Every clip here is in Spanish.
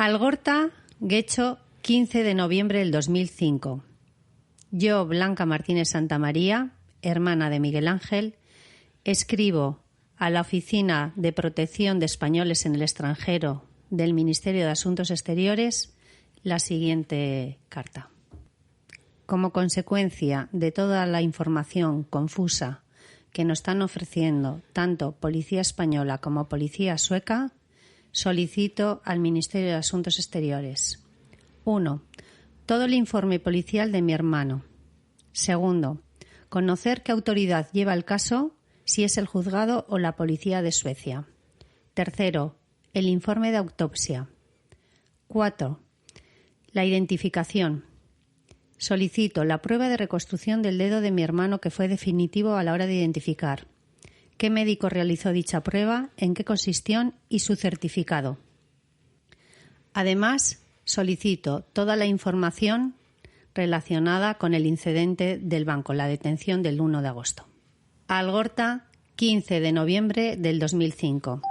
Algorta, Guecho, 15 de noviembre del 2005. Yo, Blanca Martínez Santamaría, hermana de Miguel Ángel, escribo a la Oficina de Protección de Españoles en el Extranjero del Ministerio de Asuntos Exteriores la siguiente carta. Como consecuencia de toda la información confusa que nos están ofreciendo tanto Policía Española como Policía Sueca, solicito al Ministerio de Asuntos Exteriores: 1. Todo el informe policial de mi hermano. 2. Conocer qué autoridad lleva el caso, si es el juzgado o la policía de Suecia. 3. El informe de autopsia. 4. La identificación. Solicito la prueba de reconstrucción del dedo de mi hermano que fue definitivo a la hora de identificar. ¿Qué médico realizó dicha prueba? ¿En qué consistió? Y su certificado. Además, solicito toda la información relacionada con el incidente del banco, la detención del 1 de agosto. Algorta, 15 de noviembre del 2005.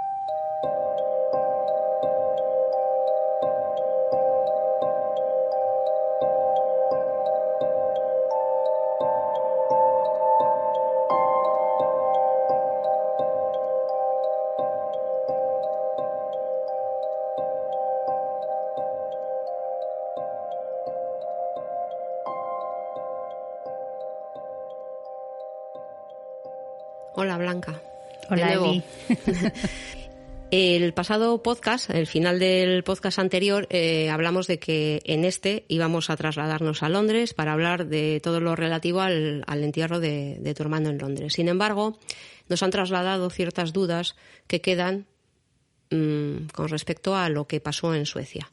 Hola, Blanca. Hola, Eli. El pasado podcast, el final del podcast anterior, hablamos de que en este íbamos a trasladarnos a Londres para hablar de todo lo relativo al entierro de tu hermano en Londres. Sin embargo, nos han trasladado ciertas dudas que quedan con respecto a lo que pasó en Suecia.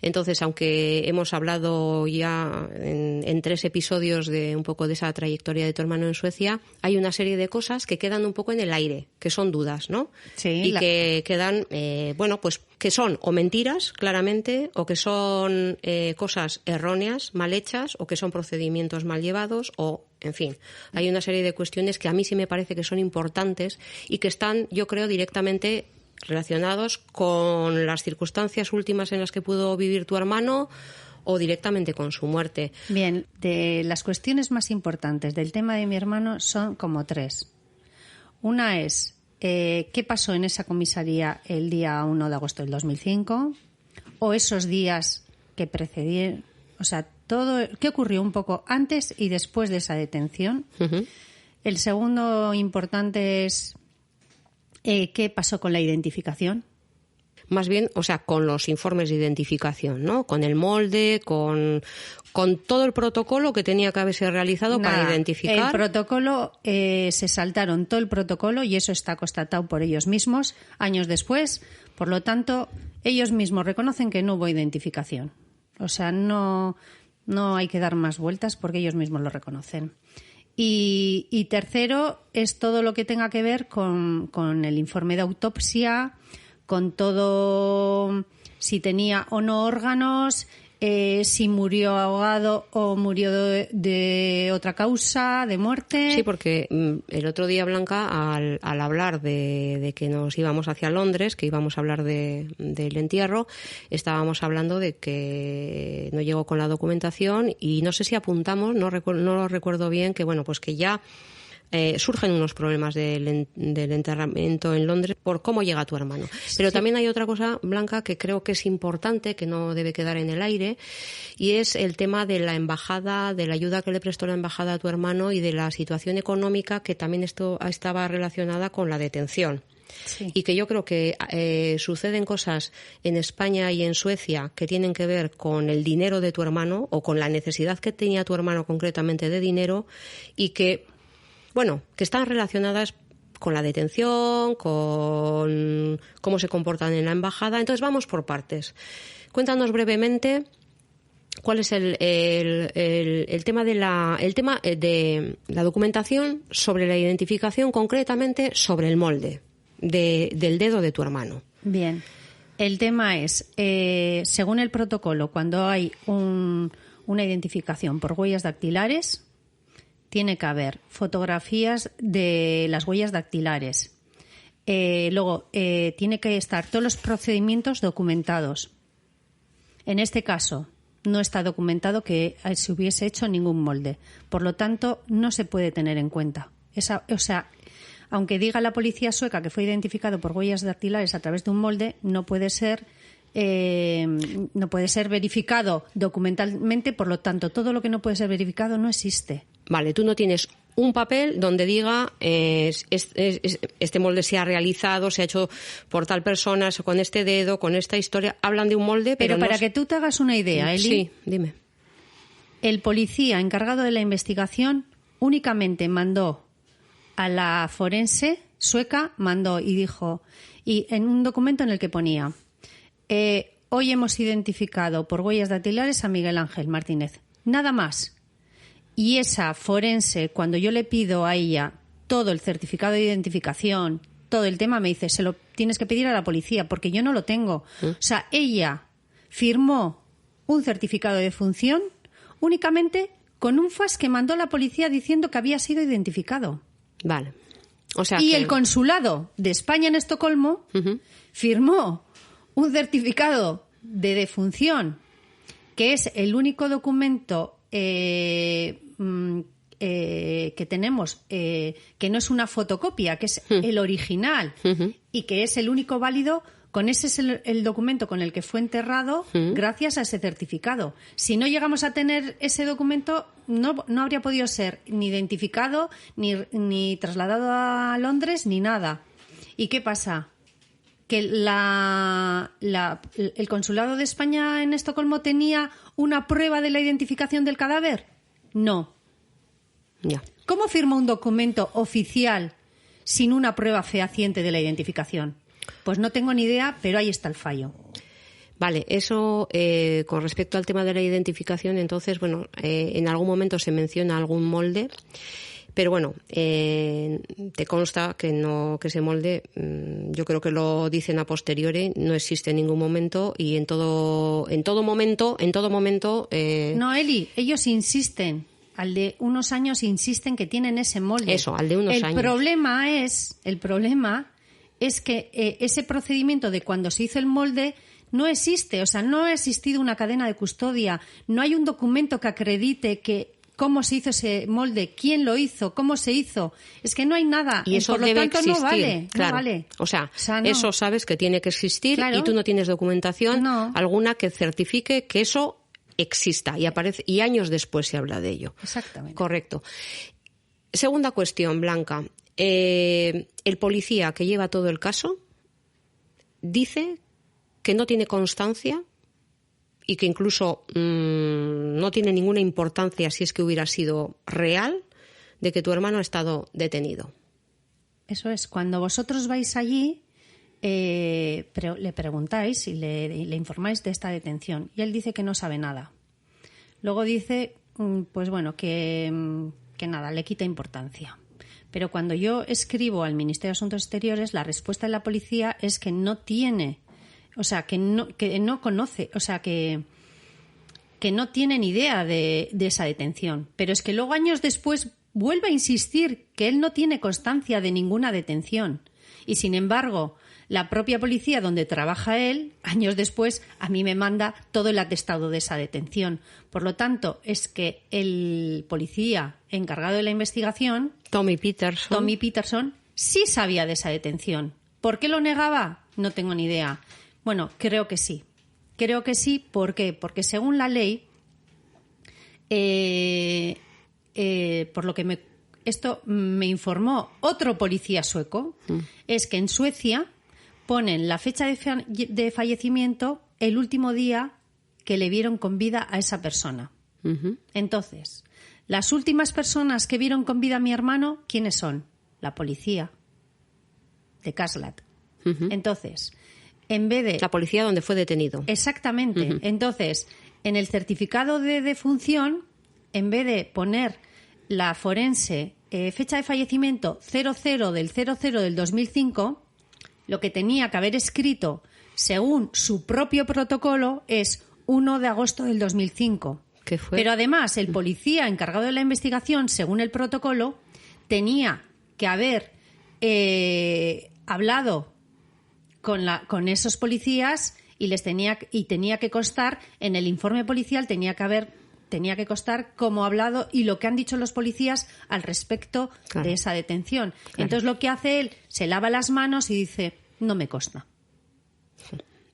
Entonces, aunque hemos hablado ya en 3 episodios de un poco de esa trayectoria de tu hermano en Suecia, hay una serie de cosas que quedan un poco en el aire, que son dudas, ¿no? Sí. Y que quedan, pues que son o mentiras, claramente, o que son cosas erróneas, mal hechas, o que son procedimientos mal llevados, o, en fin, hay una serie de cuestiones que a mí sí me parece que son importantes y que están, yo creo, directamente relacionados con las circunstancias últimas en las que pudo vivir tu hermano o directamente con su muerte. Bien, de las cuestiones más importantes del tema de mi hermano son como 3. Una es qué pasó en esa comisaría el día 1 de agosto del 2005 o esos días que precedieron, o sea, todo qué ocurrió un poco antes y después de esa detención. Uh-huh. El segundo importante es ¿qué pasó con la identificación? Más bien, o sea, con los informes de identificación, ¿no? Con el molde, con todo el protocolo que tenía que haberse realizado para identificar. El protocolo, se saltaron todo el protocolo y eso está constatado por ellos mismos años después. Por lo tanto, ellos mismos reconocen que no hubo identificación. O sea, no hay que dar más vueltas porque ellos mismos lo reconocen. Y tercero es todo lo que tenga que ver con el informe de autopsia, con todo, si tenía o no órganos, si murió ahogado o murió de otra causa, de muerte. Sí, porque el otro día, Blanca, al hablar de que nos íbamos hacia Londres, que íbamos a hablar del entierro, estábamos hablando de que no llegó con la documentación y no sé si apuntamos, no lo recuerdo bien, que bueno, pues que ya surgen unos problemas del enterramiento en Londres por cómo llega tu hermano. Pero sí, también hay otra cosa, Blanca, que creo que es importante, que no debe quedar en el aire, y es el tema de la embajada, de la ayuda que le prestó la embajada a tu hermano y de la situación económica que también estaba relacionada con la detención. Sí. Y que yo creo que suceden cosas en España y en Suecia que tienen que ver con el dinero de tu hermano o con la necesidad que tenía tu hermano concretamente de dinero y que están relacionadas con la detención, con cómo se comportan en la embajada. Entonces vamos por partes. Cuéntanos brevemente cuál es el tema de la documentación sobre la identificación, concretamente sobre el molde del dedo de tu hermano. Bien. El tema es, según el protocolo, cuando hay una identificación por huellas dactilares, tiene que haber fotografías de las huellas dactilares. Luego, tiene que estar todos los procedimientos documentados. En este caso, no está documentado que se hubiese hecho ningún molde. Por lo tanto, no se puede tener en cuenta. Aunque diga la policía sueca que fue identificado por huellas dactilares a través de un molde, no puede ser verificado documentalmente. Por lo tanto, todo lo que no puede ser verificado no existe. Vale, tú no tienes un papel donde diga este molde se ha realizado, se ha hecho por tal persona, con este dedo, con esta historia. Hablan de un molde, pero para que tú te hagas una idea, Eli. Sí, dime. El policía encargado de la investigación únicamente mandó a la forense sueca, y dijo, y en un documento en el que ponía, hoy hemos identificado por huellas dactilares a Miguel Ángel Martínez. Nada más. Y esa forense, cuando yo le pido a ella todo el certificado de identificación, todo el tema, me dice, se lo tienes que pedir a la policía, porque yo no lo tengo. O sea, ella firmó un certificado de defunción únicamente con un fax que mandó la policía diciendo que había sido identificado. Vale. O sea, y el consulado de España en Estocolmo firmó un certificado de defunción, que es el único documento que tenemos, que no es una fotocopia, que es el original y que es el único válido. Con ese es el documento con el que fue enterrado gracias a ese certificado. Si no llegamos a tener ese documento, no habría podido ser ni identificado, ni trasladado a Londres, ni nada. ¿Y qué pasa? ¿Que el consulado de España en Estocolmo tenía una prueba de la identificación del cadáver? No. Ya. ¿Cómo firma un documento oficial sin una prueba fehaciente de la identificación? Pues no tengo ni idea, pero ahí está el fallo. Vale, eso con respecto al tema de la identificación, entonces, bueno, en algún momento se menciona algún molde, pero bueno, te consta que ese molde, yo creo que lo dicen a posteriori, no existe en ningún momento y en todo momento. No, Eli, ellos insisten. Al de unos años insisten que tienen ese molde. Eso, al de unos años. El problema es que ese procedimiento de cuando se hizo el molde no existe. O sea, no ha existido una cadena de custodia. No hay un documento que acredite cómo se hizo ese molde, quién lo hizo, cómo se hizo. Es que no hay nada. Y eso por lo debe tanto, existir. No vale. Claro. No vale. O sea, no. Eso sabes que tiene que existir, claro. Y tú no tienes documentación alguna que certifique que eso exista y aparece, y años después se habla de ello. Exactamente. Correcto. Segunda cuestión, Blanca. El policía que lleva todo el caso dice que no tiene constancia y que incluso no tiene ninguna importancia si es que hubiera sido real de que tu hermano ha estado detenido. Eso es. Cuando vosotros vais allí, le preguntáis y le informáis de esta detención y él dice que no sabe nada. Luego dice, pues bueno, que nada, le quita importancia. Pero cuando yo escribo al Ministerio de Asuntos Exteriores, la respuesta de la policía es que no tiene, o sea, que no conoce, o sea, que no tiene ni idea de esa detención. Pero es que luego, años después, vuelve a insistir que él no tiene constancia de ninguna detención. Y, sin embargo, la propia policía donde trabaja él, años después, a mí me manda todo el atestado de esa detención. Por lo tanto, es que el policía encargado de la investigación, Tommy Peterson, sí sabía de esa detención. ¿Por qué lo negaba? No tengo ni idea. Bueno, creo que sí. ¿Por qué? Porque según la ley, por lo que esto me informó otro policía sueco, es que en Suecia ponen la fecha de fallecimiento el último día que le vieron con vida a esa persona. Entonces, las últimas personas que vieron con vida a mi hermano, ¿quiénes son? La policía de Kasslat. Entonces, en vez de... La policía donde fue detenido. Exactamente. Entonces, en el certificado de defunción, en vez de poner la forense fecha de fallecimiento 00 del 2005, lo que tenía que haber escrito, según su propio protocolo, es 1 de agosto del 2005. ¿Qué fue? Pero además, el policía encargado de la investigación, según el protocolo, tenía que haber hablado con esos policías y tenía que constar en el informe policial, tenía que constar cómo ha hablado y lo que han dicho los policías al respecto de esa detención. Claro. Entonces lo que hace él, se lava las manos y dice, no me consta.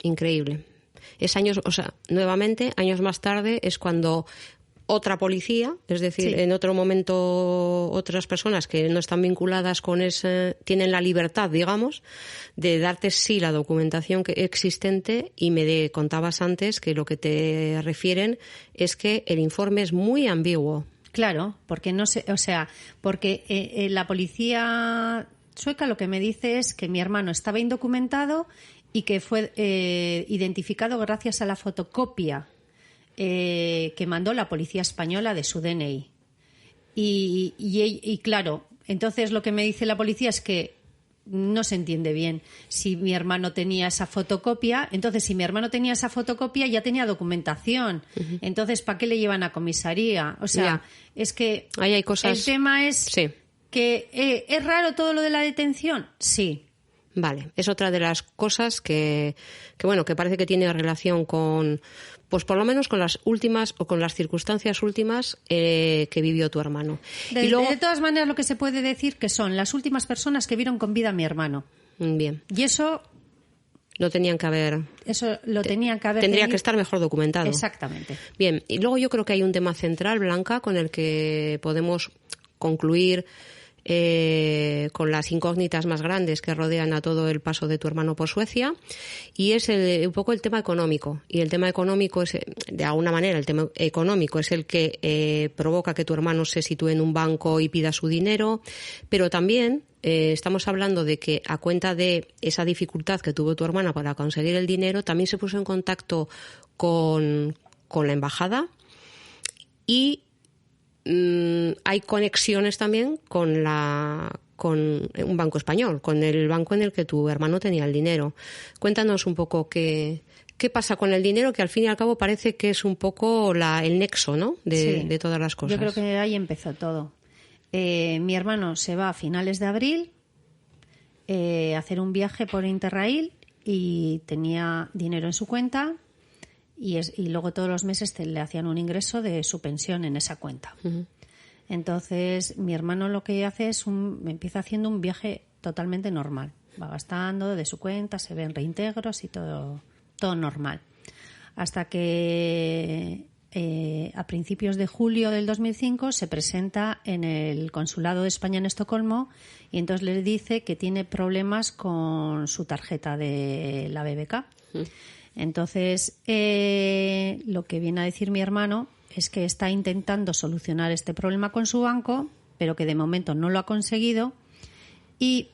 Increíble. Es años, o sea, nuevamente, años más tarde es cuando otra policía, es decir, en otro momento otras personas que no están vinculadas con ese, tienen la libertad, digamos, de darte sí la documentación existente, y me contabas antes que lo que te refieren es que el informe es muy ambiguo. Claro, porque porque la policía sueca lo que me dice es que mi hermano estaba indocumentado y que fue identificado gracias a la fotocopia que mandó la policía española de su DNI. Y claro, entonces lo que me dice la policía es que no se entiende bien si mi hermano tenía esa fotocopia. Entonces, si mi hermano tenía esa fotocopia, ya tenía documentación. Uh-huh. Entonces, ¿para qué le llevan a comisaría? O sea, es que ahí hay cosas... el tema es que ¿es raro todo lo de la detención? Sí. Vale, es otra de las cosas que parece que tiene relación con, pues por lo menos con las últimas o con las circunstancias últimas que vivió tu hermano. De todas maneras, lo que se puede decir que son las últimas personas que vieron con vida a mi hermano. Bien. Y eso... Lo tenían que haber... Eso lo tenían que haber... Tendría que estar mejor documentado. Exactamente. Bien, y luego yo creo que hay un tema central, Blanca, con el que podemos concluir con las incógnitas más grandes que rodean a todo el paso de tu hermano por Suecia, y es un poco el tema económico. Y el tema económico es, de alguna manera, el tema económico es el que provoca que tu hermano se sitúe en un banco y pida su dinero, pero también estamos hablando de que, a cuenta de esa dificultad que tuvo tu hermana para conseguir el dinero, también se puso en contacto con la embajada, y hay conexiones también con un banco español, con el banco en el que tu hermano tenía el dinero. Cuéntanos un poco qué pasa con el dinero, que al fin y al cabo parece que es un poco el nexo, ¿no?, de todas las cosas. Yo creo que ahí empezó todo. Mi hermano se va a finales de abril a hacer un viaje por Interrail y tenía dinero en su cuenta. Y luego todos los meses le hacían un ingreso de su pensión en esa cuenta. Uh-huh. Entonces, mi hermano lo que hace es empieza haciendo un viaje totalmente normal. Va gastando de su cuenta, se ven reintegros y todo normal. Hasta que a principios de julio del 2005 se presenta en el Consulado de España en Estocolmo y entonces le dice que tiene problemas con su tarjeta de la BBK. Uh-huh. Entonces, lo que viene a decir mi hermano es que está intentando solucionar este problema con su banco, pero que de momento no lo ha conseguido y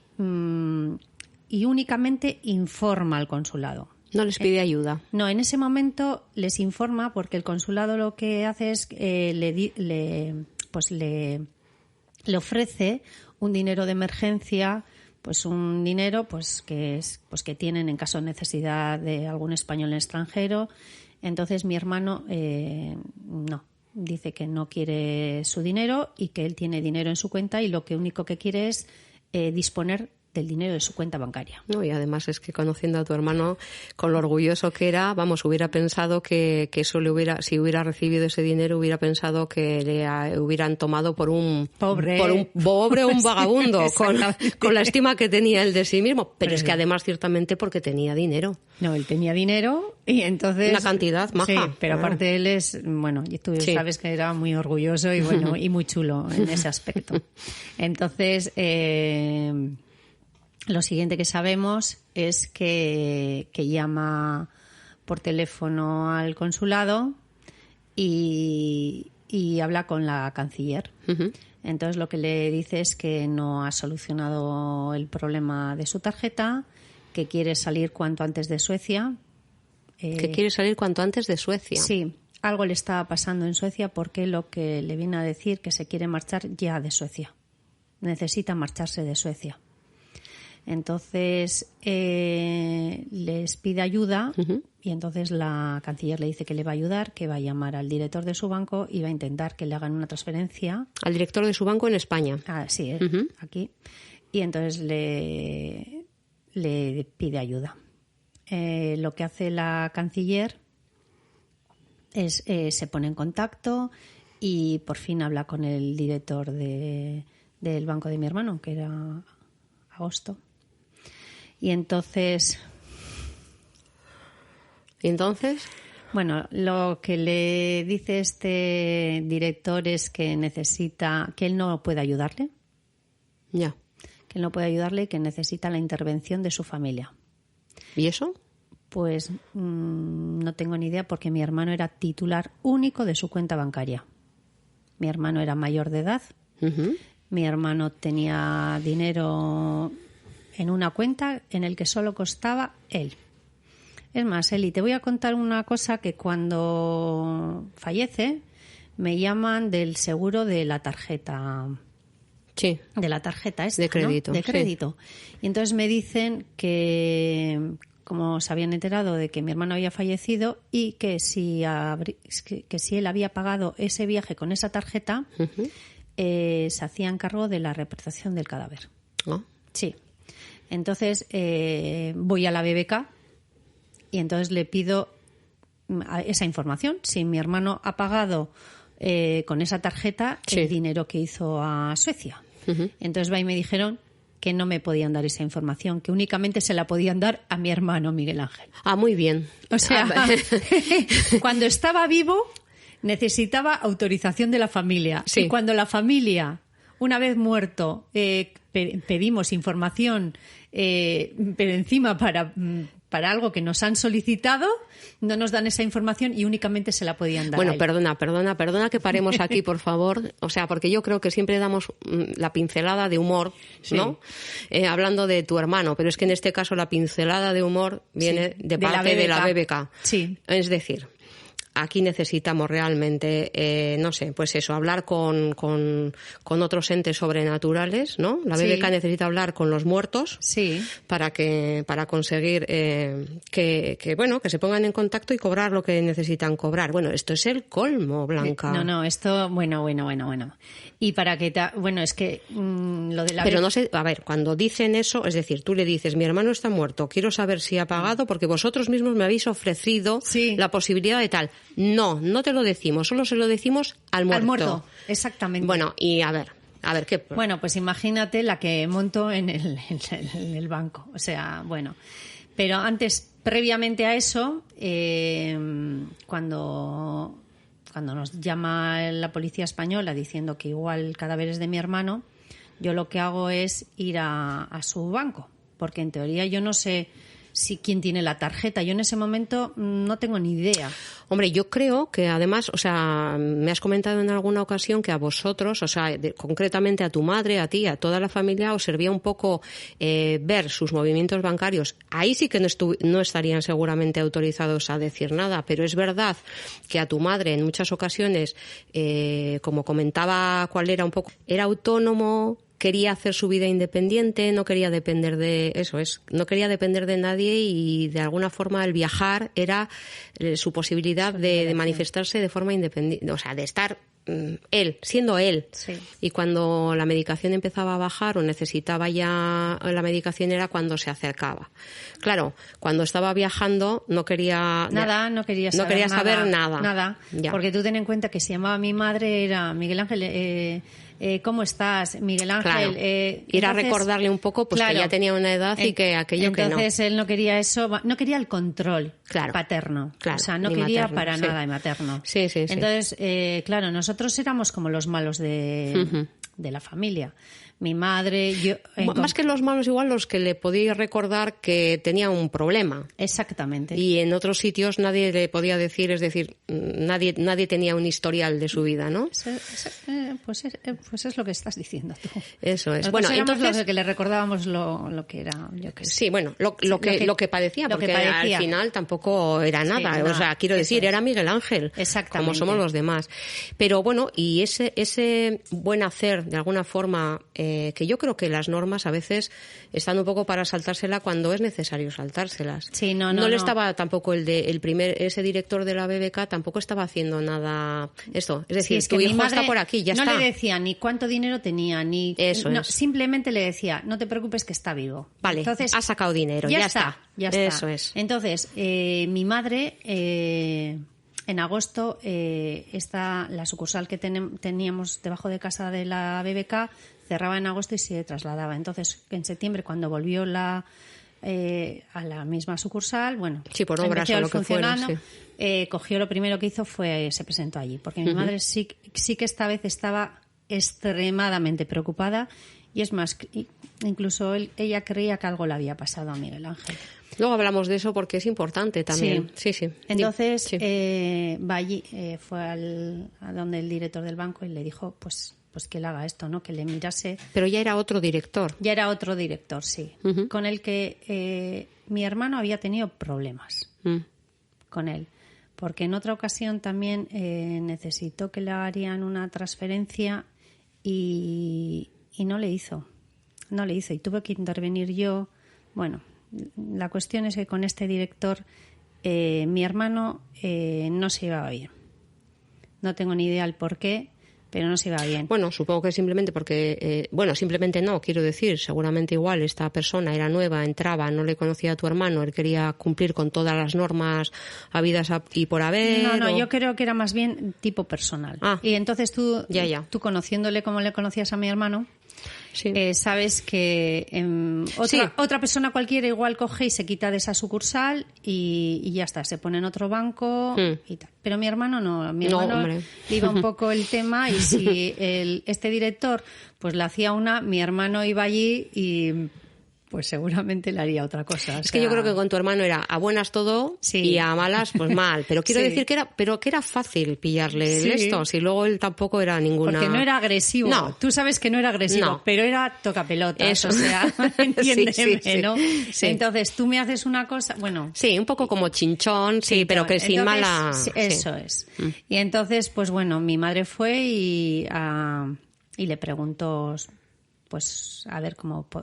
únicamente informa al consulado. No les pide ayuda. No, en ese momento les informa porque el consulado lo que hace es le ofrece un dinero de emergencia, pues un dinero que tienen en caso de necesidad de algún español en el extranjero. Entonces mi hermano no, dice que no quiere su dinero y que él tiene dinero en su cuenta y lo que único que quiere es disponer del dinero de su cuenta bancaria. No, y además es que, conociendo a tu hermano, con lo orgulloso que era, hubiera pensado que eso si hubiera recibido ese dinero, hubiera pensado que le hubieran tomado por un pobre o un vagabundo, con la estima que tenía él de sí mismo. Pero es que además, ciertamente, porque tenía dinero. No, él tenía dinero y entonces... Una cantidad maja. Sí, pero aparte él es, y tú sabes que era muy orgulloso y y muy chulo en ese aspecto. Entonces, lo siguiente que sabemos es que llama por teléfono al consulado y habla con la canciller. Uh-huh. Entonces lo que le dice es que no ha solucionado el problema de su tarjeta, que quiere salir cuanto antes de Suecia. ¿Que quiere salir cuanto antes de Suecia? Sí, algo le está pasando en Suecia porque lo que le viene a decir que se quiere marchar ya de Suecia. Necesita marcharse de Suecia. Entonces les pide ayuda. Uh-huh. Y entonces la canciller le dice que le va a ayudar, que va a llamar al director de su banco y va a intentar que le hagan una transferencia. ¿Al director de su banco en España? Ah, sí, uh-huh. Aquí. Y entonces le pide ayuda. lo que hace la canciller es se pone en contacto y por fin habla con el director del banco de mi hermano, que era Agosto. Y entonces... Bueno, lo que le dice este director es que que él no puede ayudarle. Ya. Que él no puede ayudarle y que necesita la intervención de su familia. ¿Y eso? Pues no tengo ni idea, porque mi hermano era titular único de su cuenta bancaria. Mi hermano era mayor de edad. Uh-huh. Mi hermano tenía dinero en una cuenta en el que solo costaba él. Es más, Eli, te voy a contar una cosa, que cuando fallece me llaman del seguro de la tarjeta. Sí. De la tarjeta esta, de crédito. ¿no? De crédito. Sí. Y entonces me dicen que, como se habían enterado de que mi hermano había fallecido y que si él había pagado ese viaje con esa tarjeta, uh-huh, se hacían cargo de la repatriación del cadáver. ¿Oh? Sí. Entonces voy a la BBK y entonces le pido esa información. Si mi hermano ha pagado con esa tarjeta, sí, el dinero que hizo a Suecia. Uh-huh. Entonces me dijeron que no me podían dar esa información, que únicamente se la podían dar a mi hermano Miguel Ángel. Ah, muy bien. O sea, cuando estaba vivo necesitaba autorización de la familia. Sí. Y cuando la familia, una vez muerto, pedimos información, pero encima para algo que nos han solicitado, no nos dan esa información y únicamente se la podían dar. Bueno, a él. Perdona que paremos aquí, por favor. O sea, porque yo creo que siempre damos la pincelada de humor, ¿no? Sí. Hablando de tu hermano, pero es que en este caso la pincelada de humor viene de parte de la BBK. Sí. Es decir, aquí necesitamos realmente, no sé, pues eso, hablar con otros entes sobrenaturales, ¿no? La BBK sí necesita hablar con los muertos, sí, para conseguir que se pongan en contacto y cobrar lo que necesitan cobrar. Bueno, esto es el colmo, Blanca. No, esto, bueno. Y para que es que lo de la... Pero no sé, a ver, cuando dicen eso, es decir, tú le dices, mi hermano está muerto, quiero saber si ha pagado porque vosotros mismos me habéis ofrecido la posibilidad de tal. No te lo decimos, solo se lo decimos al muerto. Al muerto, exactamente. Bueno, y a ver, ¿qué? Bueno, pues imagínate la que monto en el banco. O sea, bueno. Pero antes, previamente a eso, cuando nos llama la policía española diciendo que igual el cadáver es de mi hermano, yo lo que hago es ir a su banco. Porque en teoría yo no sé quién tiene la tarjeta. Yo en ese momento no tengo ni idea. Hombre, yo creo que además, o sea, me has comentado en alguna ocasión que a vosotros, o sea, concretamente a tu madre, a ti, a toda la familia, os servía un poco ver sus movimientos bancarios. Ahí sí que no estarían seguramente autorizados a decir nada, pero es verdad que a tu madre en muchas ocasiones, como comentaba cuál era un poco, era autónomo, quería hacer su vida independiente, no quería depender no quería depender de nadie y de alguna forma el viajar era su posibilidad de manifestarse de forma independiente, o sea, de estar él, siendo él. Sí. Y cuando la medicación empezaba a bajar o necesitaba ya la medicación era cuando se acercaba. Claro, cuando estaba viajando no quería saber nada. Nada, porque tú ten en cuenta que se llamaba mi madre, era Miguel Ángel, ¿cómo estás, Miguel Ángel? Claro. Era recordarle un poco pues que ya tenía una edad y que aquello que no. Entonces él no quería eso, no quería el control paterno. Claro, o sea, no quería materno, para nada de materno. Sí. Entonces, claro, nosotros éramos como los malos de la familia. Mi madre, yo... Más que los malos, igual los que le podía recordar que tenía un problema. Exactamente. Y en otros sitios nadie le podía decir, es decir, nadie tenía un historial de su vida, ¿no? Pues es lo que estás diciendo tú. Eso es. Nosotros éramos los que le recordábamos lo que era, yo qué sé. Sí, bueno, lo que padecía, porque al final tampoco era nada. Sí, o sea, quiero decir, era Miguel Ángel. Exactamente. Como somos los demás. Pero bueno, y ese buen hacer, de alguna forma... que yo creo que las normas a veces están un poco para saltársela cuando es necesario saltárselas. Sí, no estaba tampoco ese director de la BBK tampoco estaba haciendo nada esto. Es decir, sí, es que tu hijo mi madre está por aquí, ya no está. No le decía ni cuánto dinero tenía, ni... Eso es. Simplemente le decía, no te preocupes que está vivo. Vale, entonces, ha sacado dinero, ya está. Eso es. Entonces, mi madre... en agosto, la sucursal que teníamos debajo de casa de la BBK cerraba en agosto y se trasladaba. Entonces, en septiembre, cuando volvió a la misma sucursal, bueno, sí, por obras o lo que fuera, sí. Cogió, lo primero que hizo se presentó allí, porque mi madre sí que esta vez estaba extremadamente preocupada, y es más, incluso ella creía que algo le había pasado a Miguel Ángel. Luego hablamos de eso porque es importante también. Sí. Entonces va allí, fue a donde el director del banco y le dijo pues que él haga esto, ¿no? Que le mirase. Pero ya era otro director. Ya era otro director, sí. Con el que mi hermano había tenido problemas con él. Porque en otra ocasión también necesitó que le harían una transferencia y no le hizo. No le hizo y tuve que intervenir yo. Bueno, la cuestión es que con este director mi hermano no se llevaba bien. No tengo ni idea el por qué, pero no se iba bien. Bueno, supongo que simplemente porque... simplemente no, quiero decir, seguramente igual esta persona era nueva, entraba, no le conocía a tu hermano, él quería cumplir con todas las normas habidas y por haber... No, yo creo que era más bien tipo personal. Y entonces tú conociéndole como le conocías a mi hermano... Sí. Sabes que otra persona cualquiera igual coge y se quita de esa sucursal y ya está, se pone en otro banco y tal. Pero mi hermano no, iba un poco el tema y si este director pues le hacía mi hermano iba allí y pues seguramente le haría otra cosa. Es que yo creo que con tu hermano era a buenas todo y a malas pues mal. Pero quiero decir que era fácil pillarle esto, si luego él tampoco era ninguna... Porque no era agresivo. No. Tú sabes que no era agresivo, pero era tocapelotas. Eso. O sea, entiéndeme, ¿no? Sí. Entonces tú me haces una cosa, bueno... Sí, un poco como chinchón, pero que sin mala... Eso es. Y entonces, pues bueno, mi madre fue y le preguntó... pues a ver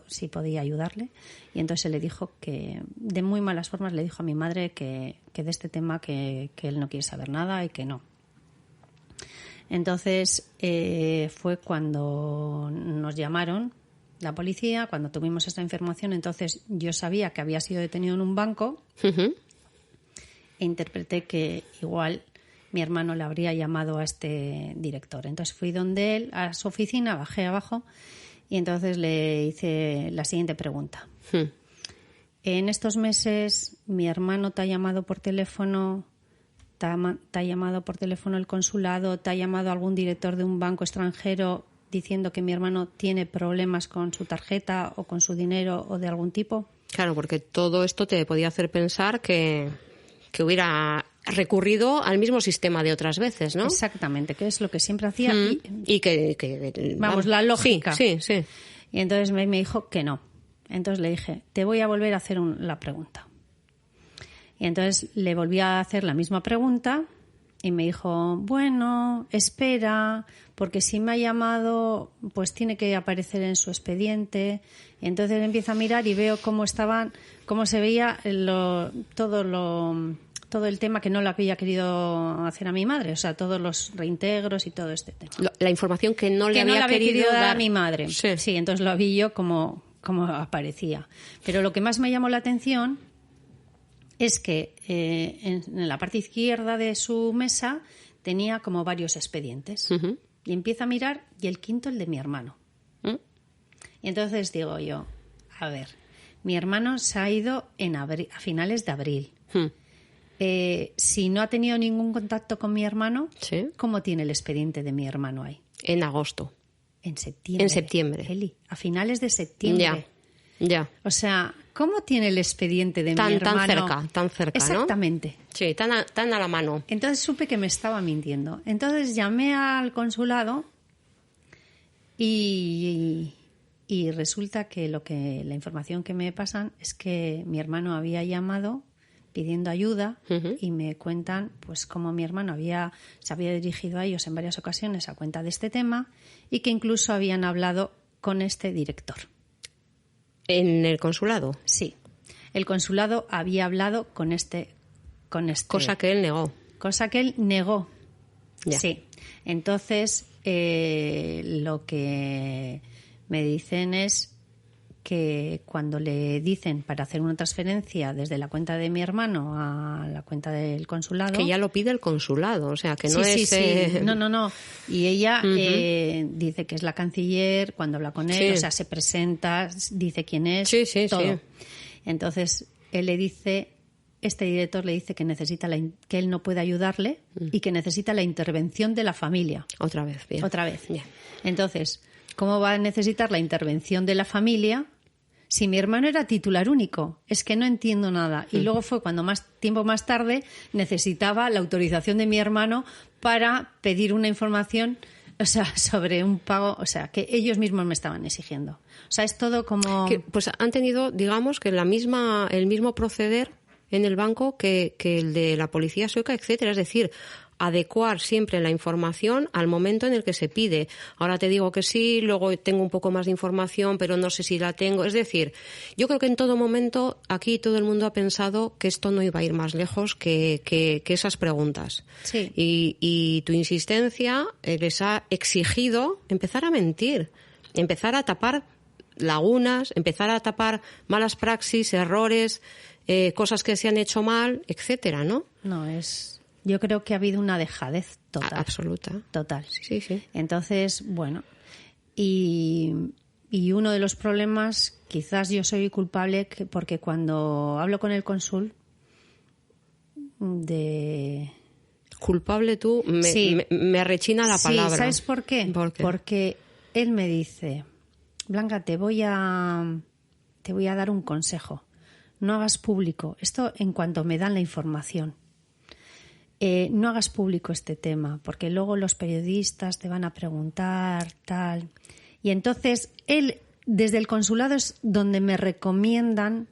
si podía ayudarle, y entonces él le dijo que de muy malas formas le dijo a mi madre que de este tema que él no quiere saber nada y que no. Entonces fue cuando nos llamaron la policía, cuando tuvimos esta información. Entonces yo sabía que había sido detenido en un banco e interpreté que igual mi hermano le habría llamado a este director. Entonces fui donde él, a su oficina, bajé abajo. Y entonces le hice la siguiente pregunta. En estos meses, ¿mi hermano te ha llamado por teléfono? ¿Te ha llamado por teléfono el consulado? ¿Te ha llamado algún director de un banco extranjero diciendo que mi hermano tiene problemas con su tarjeta o con su dinero o de algún tipo? Claro, porque todo esto te podía hacer pensar que hubiera recurrido al mismo sistema de otras veces, ¿no? Exactamente, que es lo que siempre hacía. Y que vamos, la lógica. Sí. Y entonces me dijo que no. Entonces le dije, te voy a volver a hacer la pregunta. Y entonces le volví a hacer la misma pregunta y me dijo, bueno, espera, porque si me ha llamado, pues tiene que aparecer en su expediente. Y entonces empiezo a mirar y veo cómo se veía todo el tema que no lo había querido hacer a mi madre, o sea, todos los reintegros y todo este tema. La información que no le había querido dar dar a mi madre. Sí, entonces lo vi yo como aparecía. Pero lo que más me llamó la atención es que en la parte izquierda de su mesa tenía como varios expedientes. Y empiezo a mirar y el quinto el de mi hermano. Y entonces digo yo, a ver, mi hermano se ha ido a finales de abril. Si no ha tenido ningún contacto con mi hermano, ¿cómo tiene el expediente de mi hermano ahí? En agosto. En septiembre. Eli, a finales de septiembre. Ya. O sea, ¿cómo tiene el expediente de mi hermano? Tan cerca, exactamente, ¿no? Sí, tan a la mano. Entonces supe que me estaba mintiendo. Entonces llamé al consulado y resulta que la información que me pasan es que mi hermano había llamado pidiendo ayuda y me cuentan pues cómo mi hermano se había dirigido a ellos en varias ocasiones a cuenta de este tema y que incluso habían hablado con este director. ¿En el consulado? Sí. El consulado había hablado con este... Cosa que él negó. Cosa que él negó. Ya. Sí. Entonces, lo que me dicen es que cuando le dicen para hacer una transferencia desde la cuenta de mi hermano a la cuenta del consulado... Que ya lo pide el consulado, o sea, que no sí, es... Sí. No. Y ella dice que es la canciller, cuando habla con él, o sea, se presenta, dice quién es, todo. Sí. Entonces, él le dice... Este director le dice que necesita que él no puede ayudarle y que necesita la intervención de la familia. Otra vez, bien. Otra vez. Bien. Entonces, ¿cómo va a necesitar la intervención de la familia si mi hermano era titular único? Es que no entiendo nada. Y luego fue cuando tiempo más tarde necesitaba la autorización de mi hermano para pedir una información, o sea, sobre un pago, o sea, que ellos mismos me estaban exigiendo. O sea, es todo como... Pues han tenido, digamos, que el mismo proceder en el banco que el de la policía sueca, etcétera. Es decir, adecuar siempre la información al momento en el que se pide. Ahora te digo que sí, luego tengo un poco más de información, pero no sé si la tengo. Es decir, yo creo que en todo momento aquí todo el mundo ha pensado que esto no iba a ir más lejos que esas preguntas. Sí. Y tu insistencia les ha exigido empezar a mentir, empezar a tapar lagunas, empezar a tapar malas praxis, errores, cosas que se han hecho mal, etcétera, ¿no? No, yo creo que ha habido una dejadez total. Absoluta. Total. Sí. Entonces, bueno, y uno de los problemas, quizás yo soy culpable, porque cuando hablo con el cónsul Culpable tú, me rechina la palabra. Sí, ¿sabes por qué? Porque él me dice, Blanca, te voy a dar un consejo. No hagas público, esto en cuanto me dan la información, no hagas público este tema, porque luego los periodistas te van a preguntar, tal. Y entonces él, desde el consulado es donde me recomiendan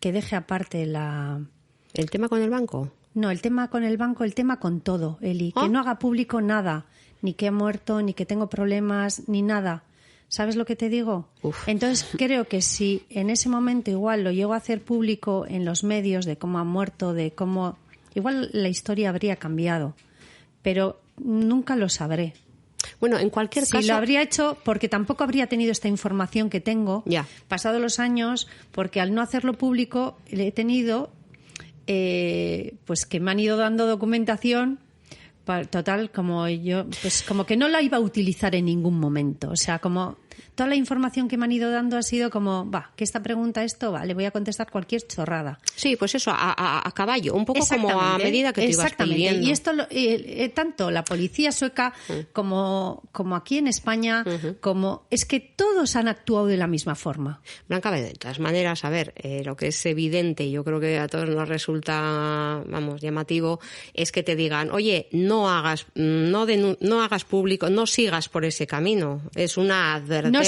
que deje aparte ¿El tema con el banco? No, el tema con el banco, el tema con todo, Eli. Que no haga público nada, ni que he muerto, ni que tengo problemas, ni nada. ¿Sabes lo que te digo? Uf. Entonces creo que si en ese momento igual lo llego a hacer público en los medios de cómo ha muerto, de cómo... Igual la historia habría cambiado, pero nunca lo sabré. Bueno, en cualquier caso... Si lo habría hecho porque tampoco habría tenido esta información que tengo, pasados los años, porque al no hacerlo público he tenido, pues que me han ido dando documentación... Total, como yo, pues como que no la iba a utilizar en ningún momento. O sea, como toda la información que me han ido dando ha sido como, que esta pregunta esto, le voy a contestar cualquier chorrada. Sí, pues eso, a caballo, un poco como a medida que te ibas pidiendo. Y esto, tanto la policía sueca como aquí en España, es que todos han actuado de la misma forma. Blanca, de todas maneras, a ver, lo que es evidente, y yo creo que a todos nos resulta, llamativo, es que te digan, oye, no hagas público, no sigas por ese camino. Es una advertencia,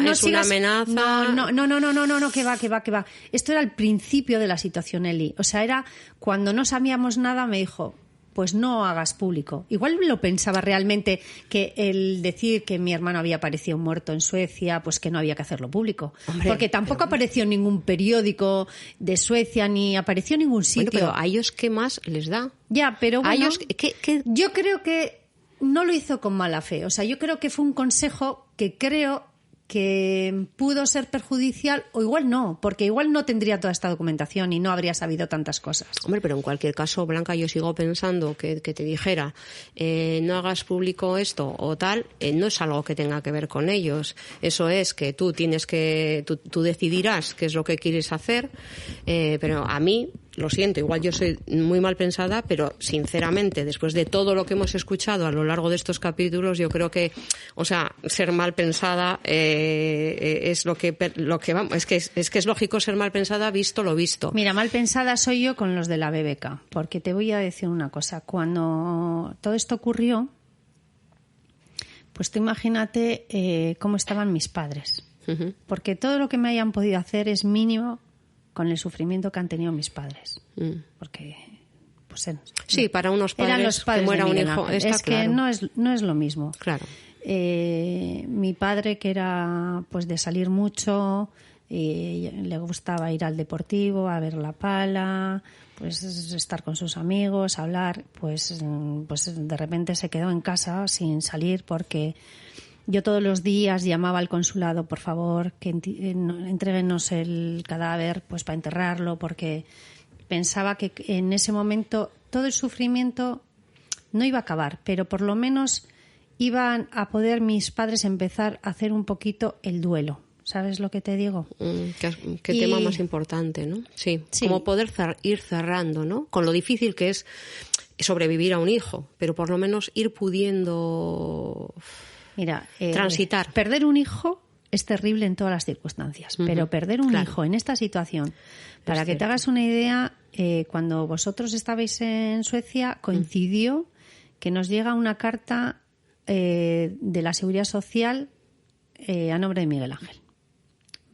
es una amenaza. No, que va. Esto era el principio de la situación, Eli. O sea, era cuando no sabíamos nada, me dijo, pues no hagas público. Igual lo pensaba realmente, que el decir que mi hermano había aparecido muerto en Suecia, pues que no había que hacerlo público. Hombre, porque tampoco apareció en ningún periódico de Suecia, ni apareció en ningún sitio. Bueno, pero a ellos, ¿qué más les da? Ya, pero bueno, a ellos, yo creo que no lo hizo con mala fe. O sea, yo creo que fue un consejo que creo que pudo ser perjudicial, o igual no, porque igual no tendría toda esta documentación y no habría sabido tantas cosas. Hombre, pero en cualquier caso, Blanca, yo sigo pensando que te dijera no hagas público esto o tal, no es algo que tenga que ver con ellos. Eso es que tú decidirás qué es lo que quieres hacer, pero a mí, lo siento, igual yo soy muy mal pensada, pero sinceramente, después de todo lo que hemos escuchado a lo largo de estos capítulos, yo creo que, ser mal pensada es lo que vamos, es que es lógico ser mal pensada visto lo visto. Mira, mal pensada soy yo con los de la BBK, porque te voy a decir una cosa. Cuando todo esto ocurrió, pues tú imagínate cómo estaban mis padres, porque todo lo que me hayan podido hacer es mínimo con el sufrimiento que han tenido mis padres. Porque, pues... Sí, para unos padres, eran los padres que muera de un Miguel hijo, Ángel. está es claro. Que no es lo mismo. Claro. Mi padre, que era pues de salir mucho, le gustaba ir al deportivo, a ver la pala, pues estar con sus amigos, hablar, pues de repente se quedó en casa sin salir porque yo todos los días llamaba al consulado, por favor, que entréguenos el cadáver pues para enterrarlo, porque pensaba que en ese momento todo el sufrimiento no iba a acabar, pero por lo menos iban a poder mis padres empezar a hacer un poquito el duelo. ¿Sabes lo que te digo? Qué tema más importante, ¿no? Sí, como poder ir cerrando, ¿no? Con lo difícil que es sobrevivir a un hijo, pero por lo menos ir pudiendo transitar. Perder un hijo es terrible en todas las circunstancias, pero perder un hijo en esta situación, para que te hagas una idea, cuando vosotros estabais en Suecia, coincidió que nos llega una carta de la Seguridad Social a nombre de Miguel Ángel.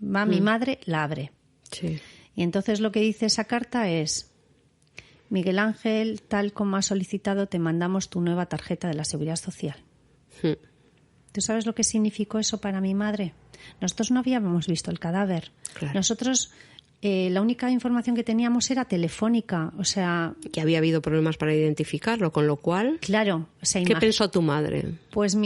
Va mi madre, la abre. Sí. Y entonces lo que dice esa carta es: Miguel Ángel, tal como has solicitado, te mandamos tu nueva tarjeta de la Seguridad Social. ¿Tú sabes lo que significó eso para mi madre? Nosotros no habíamos visto el cadáver. Claro. Nosotros, la única información que teníamos era telefónica. O sea, que había habido problemas para identificarlo, con lo cual... Claro. O sea, ¿qué pensó tu madre? Pues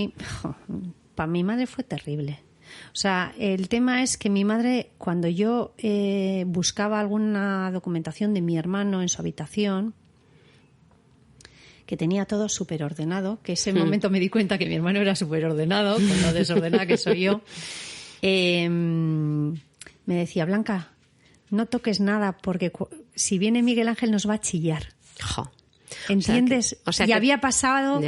para mi madre fue terrible. O sea, el tema es que mi madre, cuando yo buscaba alguna documentación de mi hermano en su habitación, que tenía todo súper ordenado, que ese momento me di cuenta que mi hermano era súper ordenado, con lo desordenada que soy yo, me decía: Blanca, no toques nada porque si viene Miguel Ángel nos va a chillar. Jo. ¿Entiendes? Y había pasado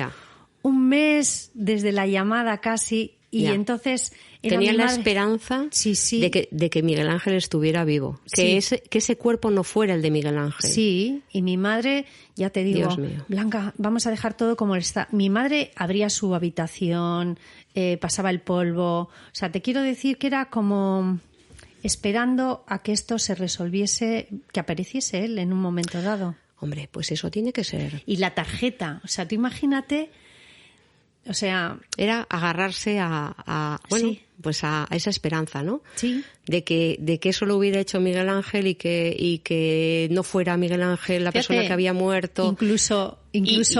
un mes desde la llamada casi, y entonces... Tenía la esperanza de que Miguel Ángel estuviera vivo, que ese cuerpo no fuera el de Miguel Ángel. Sí, y mi madre, ya te digo, Dios mío. Blanca, vamos a dejar todo como está. Mi madre abría su habitación, pasaba el polvo. O sea, te quiero decir que era como esperando a que esto se resolviese, que apareciese él en un momento dado. Hombre, pues eso tiene que ser. Y la tarjeta, o sea, tú imagínate... O sea, era agarrarse a esa esperanza, ¿no? Sí. De que eso lo hubiera hecho Miguel Ángel y que no fuera Miguel Ángel la persona que había muerto. Incluso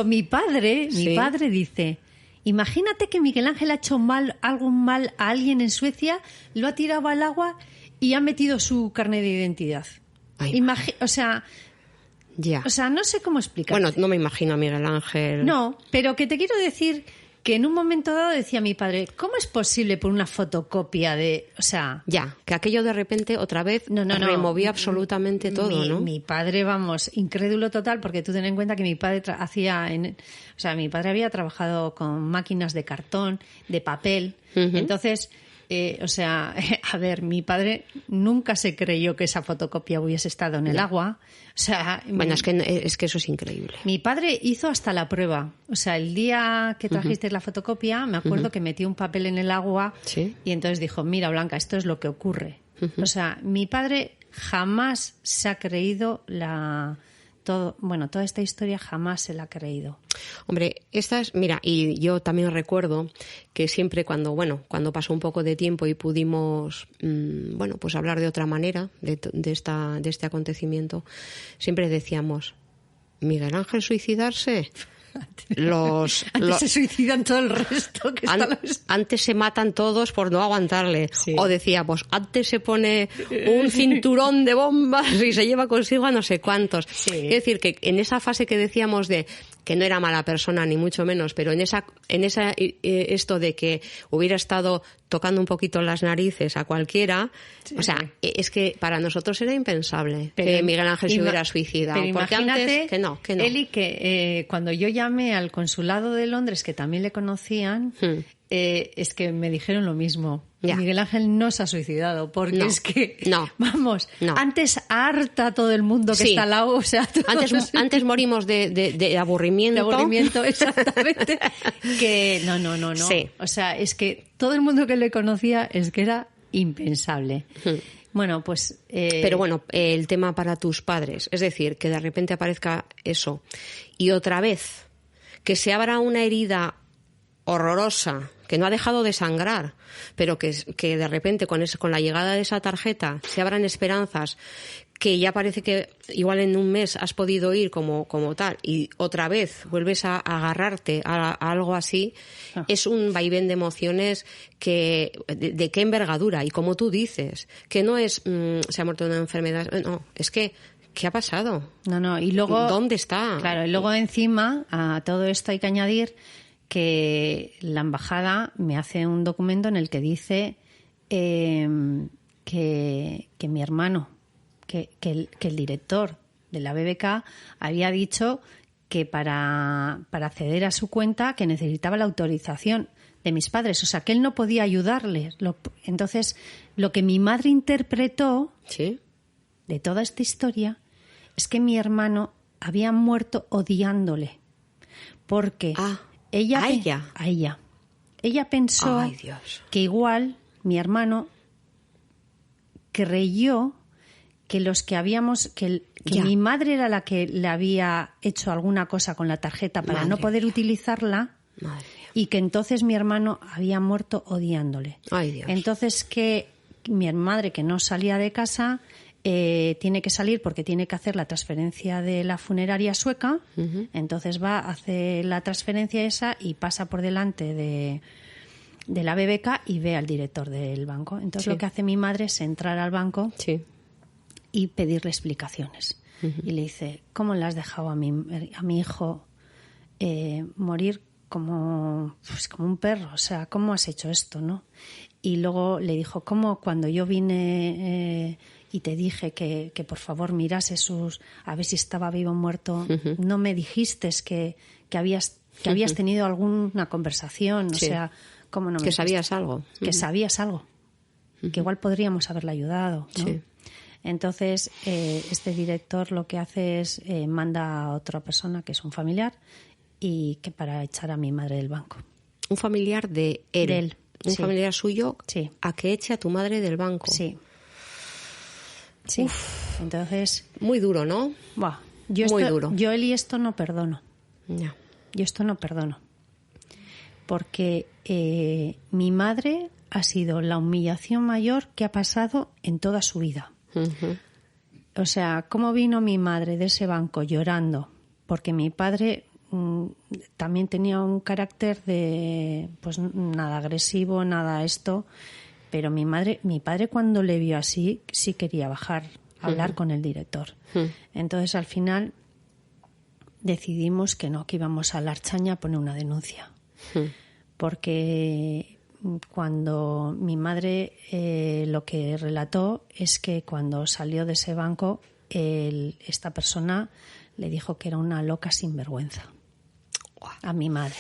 mi padre dice: imagínate que Miguel Ángel ha hecho algo mal a alguien en Suecia, lo ha tirado al agua y ha metido su carnet de identidad. O sea, no sé cómo explicar. Bueno, no me imagino a Miguel Ángel. No, pero que te quiero decir que en un momento dado decía mi padre: ¿cómo es posible por una fotocopia de...? O sea... Ya, que aquello de repente otra vez removía absolutamente todo, ¿no? Mi padre, vamos, incrédulo total, porque tú ten en cuenta que mi padre mi padre había trabajado con máquinas de cartón, de papel, entonces... a ver, mi padre nunca se creyó que esa fotocopia hubiese estado en el agua. O sea, bueno, es que eso es increíble. Mi padre hizo hasta la prueba. O sea, el día que trajiste la fotocopia, me acuerdo que metió un papel en el agua y entonces dijo: mira, Blanca, esto es lo que ocurre. O sea, mi padre jamás se ha creído toda esta historia jamás se la ha creído. Hombre, mira, y yo también recuerdo que siempre cuando pasó un poco de tiempo y pudimos, pues hablar de otra manera de este acontecimiento, siempre decíamos: Miguel Ángel suicidarse. Antes se suicidan todo el resto. Antes se matan todos por no aguantarle. Sí. O decíamos, antes se pone un cinturón de bombas y se lleva consigo a no sé cuántos. Sí. Es decir, que en esa fase que decíamos de que no era mala persona, ni mucho menos, pero en esa esto de que hubiera estado tocando un poquito las narices a cualquiera, o sea, es que para nosotros era impensable que Miguel Ángel se hubiera suicidado. Pero porque imagínate, antes, que no. Eli, que cuando yo llamé al consulado de Londres, que también le conocían, es que me dijeron lo mismo. Ya. Miguel Ángel no se ha suicidado, porque es que, antes harta todo el mundo que está al lado. O sea, antes morimos de aburrimiento. De aburrimiento, exactamente. Que no. Sí. O sea, es que todo el mundo que le conocía es que era impensable. Bueno, pues... Pero bueno, el tema para tus padres, es decir, que de repente aparezca eso y otra vez que se abra una herida horrorosa que no ha dejado de sangrar, pero que de repente con la llegada de esa tarjeta se abran esperanzas, que ya parece que igual en un mes has podido ir como tal y otra vez vuelves a agarrarte a algo así, es un vaivén de emociones que de qué envergadura. Y como tú dices, que no es se ha muerto de una enfermedad, no, es que ¿qué ha pasado? No, y luego ¿dónde está? Claro, y luego encima a todo esto hay que añadir que la embajada me hace un documento en el que dice que mi hermano, que el director de la BBK había dicho que para acceder a su cuenta que necesitaba la autorización de mis padres, o sea, que él no podía ayudarles. Entonces, lo que mi madre interpretó ¿Sí? de toda esta historia es que mi hermano había muerto odiándole, porque ¿A ella? A ella. Ella pensó Ay, Dios. que igual mi hermano creyó que los que habíamos que mi madre era la que le había hecho alguna cosa con la tarjeta para Madre no poder mía. utilizarla. Madre mía. Y que entonces mi hermano había muerto odiándole. Ay, Dios. Entonces que mi madre, que no salía de casa, tiene que salir porque tiene que hacer la transferencia de la funeraria sueca. Uh-huh. Entonces va, hace la transferencia esa y pasa por delante de la BBK y ve al director del banco. Entonces Sí. lo que hace mi madre es entrar al banco Sí. y pedirle explicaciones. Uh-huh. Y le dice, ¿cómo le has dejado a mi hijo morir como un perro? O sea, ¿cómo has hecho esto, no? Y luego le dijo, ¿cómo cuando yo vine y te dije que por favor mirase a ver si estaba vivo o muerto, Uh-huh. no me dijiste que habías tenido alguna conversación? Sí. O sea, ¿cómo no me Que dijiste? sabías algo. Que sabías algo, que igual podríamos haberle ayudado, ¿no? Sí. Entonces, este director lo que hace es manda a otra persona, que es un familiar, y que para echar a mi madre del banco. Un familiar de él. De él, Un sí. familiar suyo Sí. a que eche a tu madre del banco. Sí. Sí. Entonces, Muy duro, ¿no? buah, Muy duro. Yo él y esto no perdono. Ya. Yo esto no perdono. Porque mi madre ha sido la humillación mayor que ha pasado en toda su vida. Uh-huh. O sea, ¿cómo vino mi madre de ese banco llorando? Porque mi padre también tenía un carácter de, pues nada agresivo, nada esto, pero mi padre cuando le vio así sí quería bajar a hablar con el director. Entonces al final decidimos que no, que íbamos a la Archaña a poner una denuncia. Porque cuando mi madre lo que relató es que cuando salió de ese banco esta persona le dijo que era una loca sinvergüenza a mi madre.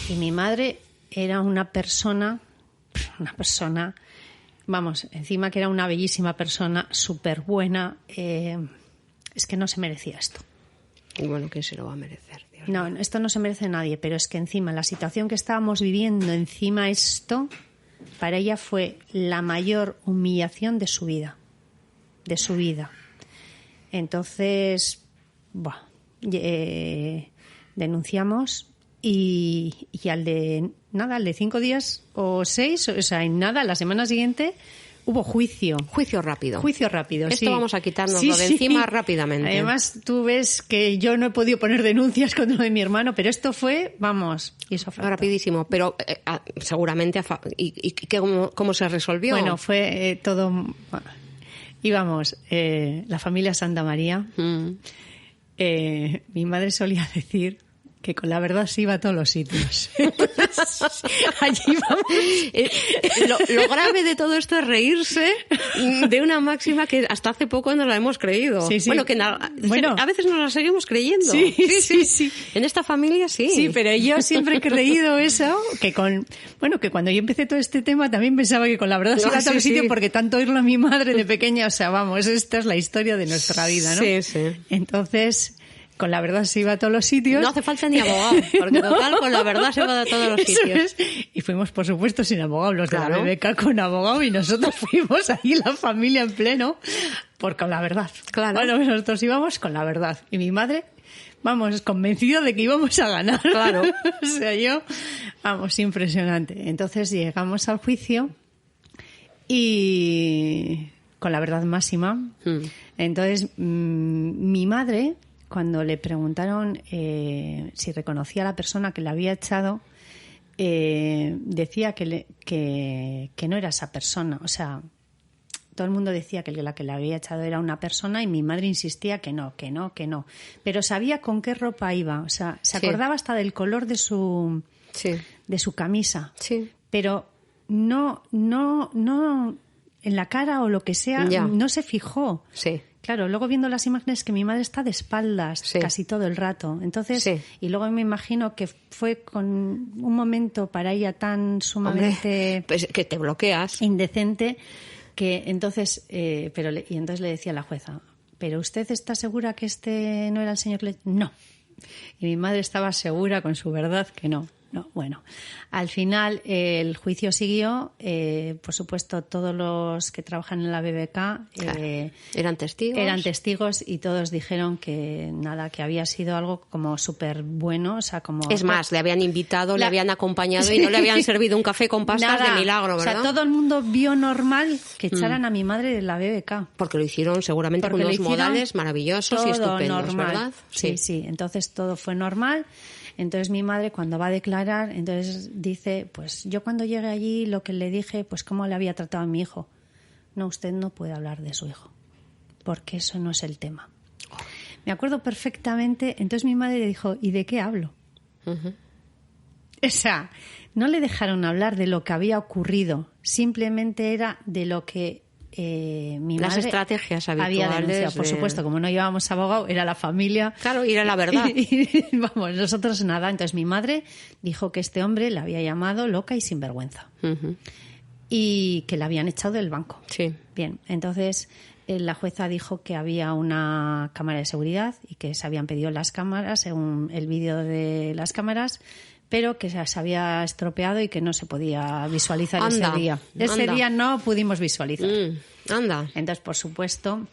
Y mi madre era una persona, vamos, encima que era una bellísima persona, súper buena, es que no se merecía esto. Y bueno, ¿quién se lo va a merecer? Dios No, mío. esto no se merece nadie, pero es que encima la situación que estábamos viviendo, encima esto, para ella fue la mayor humillación de su vida. De su vida. Entonces, denunciamos y al de 5 días o 6, o sea, en nada, la semana siguiente hubo juicio. Juicio rápido. Juicio rápido, Esto sí. vamos a quitárnoslo Sí, de sí. encima rápidamente. Además, tú ves que yo no he podido poner denuncias contra lo de mi hermano, pero esto fue, vamos, hizo falta. Rapidísimo, pero seguramente... ¿Y cómo se resolvió? Bueno, fue todo... Bueno, íbamos, la familia Santa María. Mi madre solía decir que con la verdad se iba a todos los sitios. Allí vamos. Lo grave de todo esto es reírse de una máxima que hasta hace poco no la hemos creído. Sí, sí. Bueno, a veces nos la seguimos creyendo. Sí. En esta familia sí. Sí, pero yo siempre he creído eso, que cuando yo empecé todo este tema también pensaba que con la verdad se iba a todos los sitios, porque tanto oírlo a mi madre de pequeña, o sea, vamos, esta es la historia de nuestra vida, ¿no? Sí. Entonces, con la verdad se iba a todos los sitios. No hace falta ni abogado, porque total, con la verdad se va a todos los sitios. Y fuimos, por supuesto, sin abogado, los Claro. de la BBK con abogado, y nosotros fuimos ahí la familia en pleno, con la verdad. Claro. Bueno, nosotros íbamos con la verdad. Y mi madre, vamos, convencida de que íbamos a ganar. Claro. O sea, yo, Vamos, impresionante. Entonces llegamos al juicio y con la verdad máxima. Entonces mi madre, cuando le preguntaron si reconocía a la persona que le había echado, decía que no era esa persona. O sea, todo el mundo decía que la que le había echado era una persona y mi madre insistía que no. Pero sabía con qué ropa iba. O sea, se acordaba hasta del color de su camisa. Sí. Pero no en la cara o lo que sea, no se fijó. Sí. Claro, luego viendo las imágenes que mi madre está de espaldas casi todo el rato. Entonces, y luego me imagino que fue con un momento para ella tan sumamente... Hombre, pues que te bloqueas. Indecente, que entonces... y entonces le decía a la jueza, ¿pero usted está segura que este no era el señor que No. Y mi madre estaba segura con su verdad que no. No, bueno, al final el juicio siguió. Por supuesto, todos los que trabajan en la BBK eran testigos y todos dijeron que nada, que había sido algo como súper bueno. O sea, como es más, le habían invitado, le habían acompañado y no le habían servido un café con pastas de milagro, ¿verdad? O sea, todo el mundo vio normal que echaran a mi madre de la BBK. Porque lo hicieron seguramente con unos modales maravillosos y estupendos, normal. ¿verdad? Sí. Entonces todo fue normal. Entonces mi madre, cuando va a declarar, entonces dice, pues yo cuando llegué allí lo que le dije, pues cómo le había tratado a mi hijo. No, usted no puede hablar de su hijo, porque eso no es el tema. Me acuerdo perfectamente, entonces mi madre le dijo, ¿y de qué hablo? Uh-huh. O sea, no le dejaron hablar de lo que había ocurrido, simplemente era de lo que mi las madre estrategias había denunciado. Por supuesto, como no llevábamos abogado, era la familia. Claro, y era la verdad. Y vamos, nosotros nada. Entonces mi madre dijo que este hombre la había llamado loca y sinvergüenza. Uh-huh. Y que la habían echado del banco. Sí. Bien, entonces la jueza dijo que había una cámara de seguridad y que se habían pedido las cámaras, según el vídeo de las cámaras, pero que se había estropeado y que no se podía visualizar ese día. Ese día no pudimos visualizar. Entonces, por supuesto...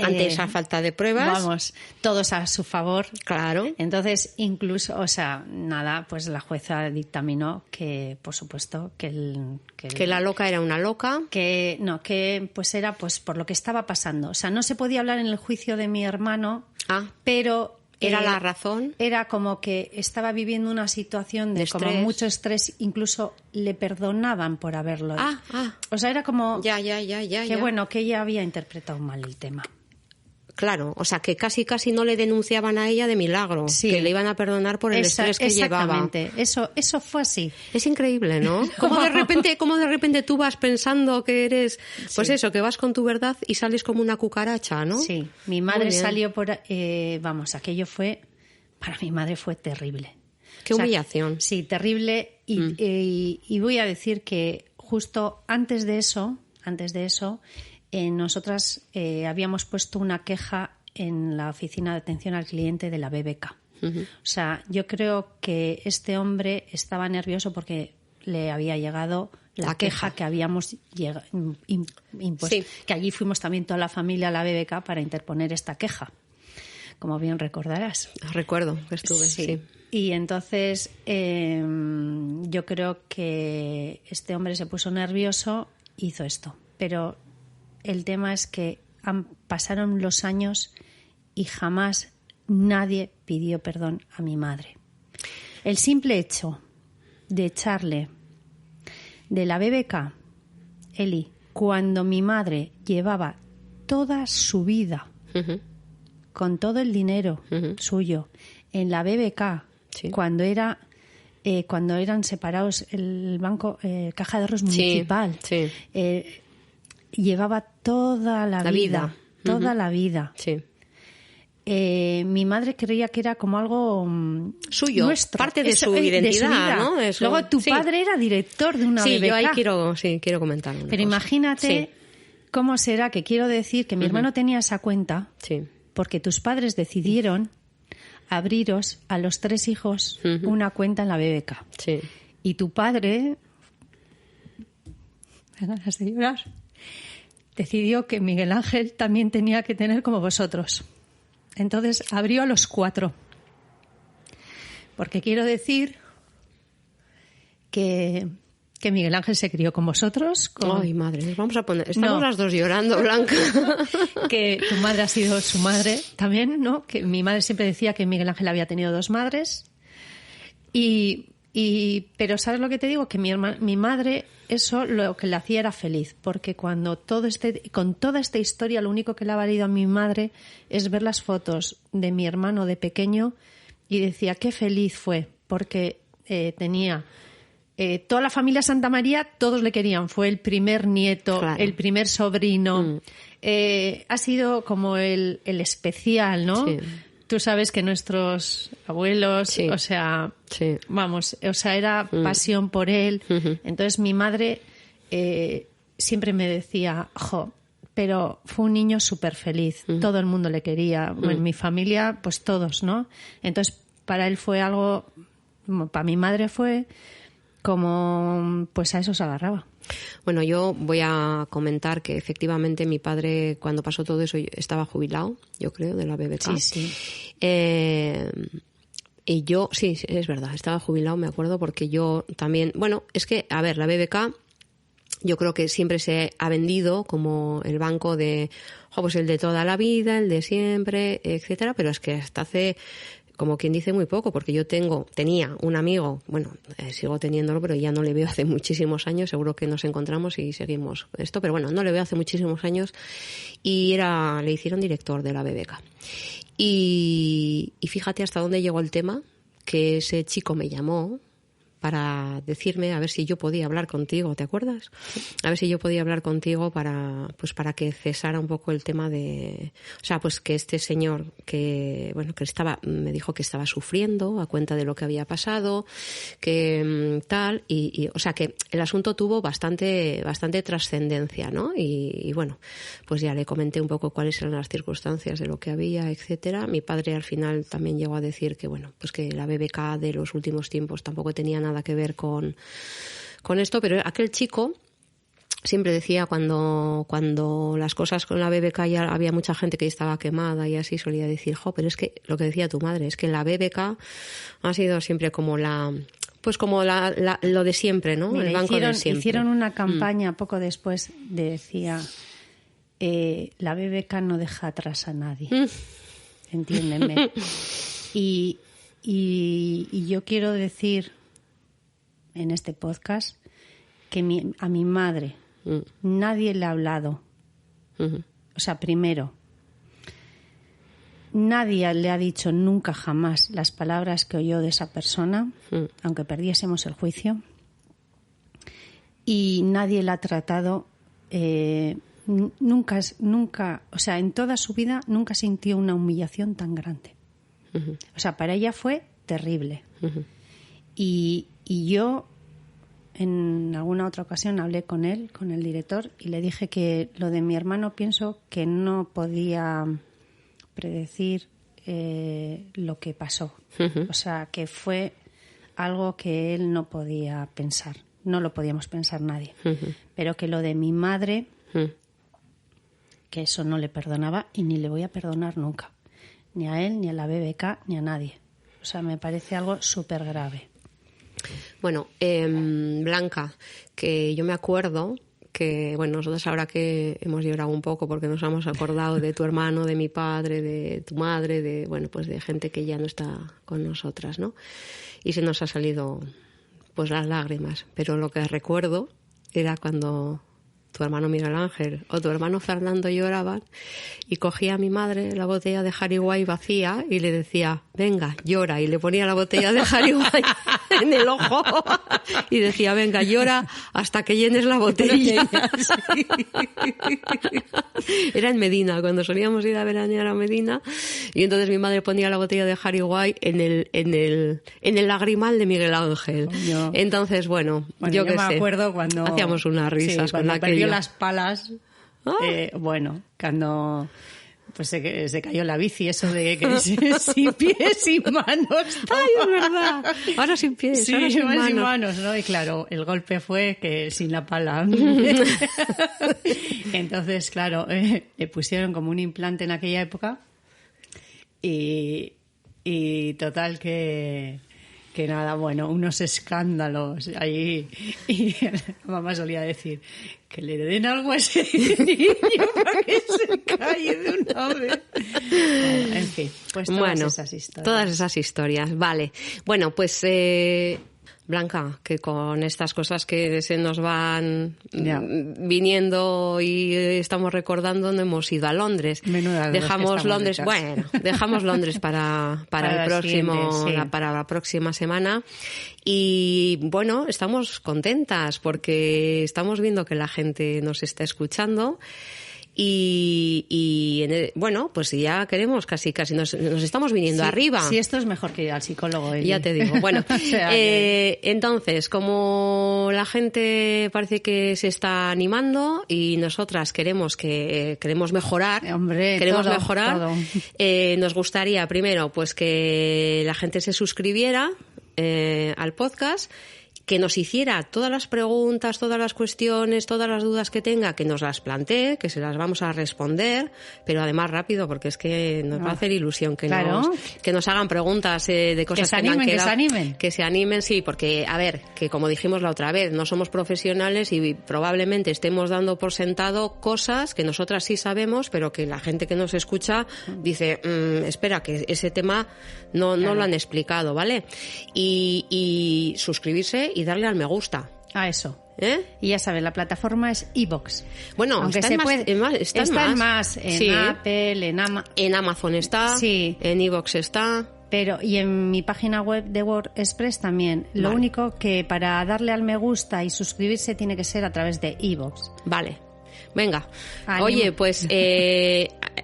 Ante esa falta de pruebas... Vamos, todos a su favor. Claro. Entonces, incluso, o sea, nada, pues la jueza dictaminó que, por supuesto, que la loca era una loca. Que pues era pues por lo que estaba pasando. O sea, no se podía hablar en el juicio de mi hermano, pero... ¿Era la razón? Era como que estaba viviendo una situación de como mucho estrés, incluso le perdonaban por haberlo. O sea, era como bueno, que ella había interpretado mal el tema. Claro, o sea, que casi no le denunciaban a ella de milagro, que le iban a perdonar por el estrés que llevaba. Exactamente, eso fue así. Es increíble, ¿no? Cómo de repente tú vas pensando que eres, pues eso, que vas con tu verdad y sales como una cucaracha, ¿no? Sí, mi madre salió aquello fue, para mi madre fue terrible. Qué humillación. Sí, terrible. Y voy a decir que justo antes de eso, nosotras habíamos puesto una queja en la oficina de atención al cliente de la BBK. Uh-huh. O sea, yo creo que este hombre estaba nervioso porque le había llegado la queja que habíamos impuesto. Sí. Que allí fuimos también toda la familia a la BBK para interponer esta queja, como bien recordarás. Recuerdo que estuve, sí. Y entonces yo creo que este hombre se puso nervioso e hizo esto. Pero el tema es que pasaron los años y jamás nadie pidió perdón a mi madre. El simple hecho de echarle de la BBK, Eli, cuando mi madre llevaba toda su vida uh-huh. con todo el dinero uh-huh. suyo en la BBK, sí. cuando eran separados el banco Caja de Ahorros Municipal, sí. Llevaba toda la vida. Toda la vida. Sí. Mi madre creía que era como algo suyo, nuestro, parte de su identidad, de su vida. ¿no? Eso. Luego tu padre era director de una BBK. Yo ahí quiero comentar una Pero cosa. Imagínate cómo será, que quiero decir que mi hermano tenía esa cuenta porque tus padres decidieron abriros a los 3 hijos una cuenta en la BBK. Sí. Y tu padre, me ganas de llorar, decidió que Miguel Ángel también tenía que tener como vosotros. Entonces abrió a los 4. Porque quiero decir que Miguel Ángel se crió con vosotros. Ay, madre, nos vamos a poner... Estamos las dos llorando, Blanca. Que tu madre ha sido su madre también, ¿no? Que mi madre siempre decía que Miguel Ángel había tenido 2 madres. Pero ¿sabes lo que te digo? Que mi madre, eso lo que le hacía era feliz, porque con toda esta historia, lo único que le ha valido a mi madre es ver las fotos de mi hermano de pequeño y decía qué feliz fue, porque tenía toda la familia Santa María, todos le querían, fue el primer nieto, claro, el primer sobrino, ha sido como el especial, ¿no? Sí. Tú sabes que nuestros abuelos, sí, o sea, sí, vamos, o sea, era pasión por él. Uh-huh. Entonces mi madre siempre me decía, pero fue un niño súper feliz, todo el mundo le quería, en mi familia, pues todos, ¿no? Entonces para él fue algo, para mi madre fue como, pues a eso se agarraba. Bueno, yo voy a comentar que efectivamente mi padre, cuando pasó todo eso, estaba jubilado, yo creo, de la BBK. Sí. Y yo, sí, es verdad, estaba jubilado, me acuerdo, porque yo también... Bueno, es que, a ver, la BBK yo creo que siempre se ha vendido como el banco de, pues el de toda la vida, el de siempre, etcétera, pero es que hasta hace... como quien dice muy poco, porque yo tenía un amigo, bueno, sigo teniéndolo, pero ya no le veo hace muchísimos años, seguro que nos encontramos y seguimos esto, pero bueno, no le veo hace muchísimos años, y le hicieron director de la BBK. Y fíjate hasta dónde llegó el tema, que ese chico me llamó para decirme a ver si yo podía hablar contigo, ¿te acuerdas? A ver si yo podía hablar contigo para que cesara un poco el tema de... O sea, pues que este señor que me dijo que estaba sufriendo a cuenta de lo que había pasado, que tal, y o sea, que el asunto tuvo bastante trascendencia, ¿no? Y bueno, pues ya le comenté un poco cuáles eran las circunstancias de lo que había, etcétera. Mi padre al final también llegó a decir que, bueno, pues que la BBK de los últimos tiempos tampoco tenía nada que ver con esto, pero aquel chico siempre decía cuando las cosas con la BBK ya había mucha gente que estaba quemada y así, solía decir, pero es que lo que decía tu madre, es que la BBK ha sido siempre como lo de siempre, ¿no? Mira, el banco de siempre. Hicieron una campaña poco después, decía, la BBK no deja atrás a nadie, entiéndeme. Y yo quiero decir en este podcast que a mi madre nadie le ha hablado. Uh-huh. O sea, primero, nadie le ha dicho nunca jamás las palabras que oyó de esa persona, aunque perdiésemos el juicio, y nadie la ha tratado nunca, o sea, en toda su vida nunca sintió una humillación tan grande. Uh-huh. O sea, para ella fue terrible. Uh-huh. Y yo en alguna otra ocasión hablé con él, con el director, y le dije que lo de mi hermano pienso que no podía predecir lo que pasó. Uh-huh. O sea, que fue algo que él no podía pensar. No lo podíamos pensar nadie. Uh-huh. Pero que lo de mi madre, que eso no le perdonaba y ni le voy a perdonar nunca. Ni a él, ni a la BBK, ni a nadie. O sea, me parece algo súper grave. Bueno, Blanca, que yo me acuerdo que, bueno, nosotros ahora que hemos llorado un poco porque nos hemos acordado de tu hermano, de mi padre, de tu madre, de, bueno, pues de gente que ya no está con nosotras, ¿no? Y se nos ha salido, pues, las lágrimas. Pero lo que recuerdo era cuando tu hermano Miguel Ángel o tu hermano Fernando lloraban y cogía a mi madre la botella de Harry vacía y le decía, venga, llora, y le ponía la botella de Harry en el ojo y decía, venga, llora hasta que llenes la botella. Era en Medina, cuando solíamos ir a veranear a Medina, y entonces mi madre ponía la botella de Harry en el lagrimal de Miguel Ángel. Coño. Entonces, bueno, yo qué sé. Me acuerdo cuando hacíamos unas risas con aquello. Perdió las palas, bueno, cuando pues se cayó la bici, eso de que sin pies, sin manos. Ay, es verdad. Ahora sin pies, sí, ahora sin manos, ¿no? Y claro, el golpe fue que sin la pala. Entonces, claro, le pusieron como un implante en aquella época y total que Que nada, bueno, unos escándalos ahí. Y mamá solía decir que le den algo a ese niño para que se calle de una vez. Bueno, en fin, pues todas esas historias. Todas esas historias, vale. Bueno, pues Blanca, que con estas cosas que se nos van viniendo y estamos recordando, no hemos ido a Londres. Dejamos Londres, dejamos Londres para el próximo, para la próxima semana. Y bueno, estamos contentas porque estamos viendo que la gente nos está escuchando. Bueno, pues ya queremos casi nos estamos viniendo arriba. Sí, esto es mejor que ir al psicólogo. Ya te digo. Bueno, o sea, entonces, como la gente parece que se está animando y nosotras queremos mejorar, todo. Nos gustaría primero pues que la gente se suscribiera al podcast, que nos hiciera todas las preguntas, todas las cuestiones, todas las dudas que tenga, que nos las plantee, que se las vamos a responder, pero además rápido, porque es que nos va a hacer ilusión que nos hagan preguntas de cosas que se animen, sí, porque, a ver, que como dijimos la otra vez, no somos profesionales y probablemente estemos dando por sentado cosas que nosotras sí sabemos, pero que la gente que nos escucha dice, espera, que ese tema no lo han explicado, ¿vale? Y suscribirse y darle al me gusta. A eso. Y ya sabes, la plataforma es iVoox. Bueno, aunque está en más. En Apple, en Amazon está, en iVoox está. Pero, y en mi página web de WordPress también. Lo único que para darle al me gusta y suscribirse tiene que ser a través de iVoox. Vale. Venga. Oye, pues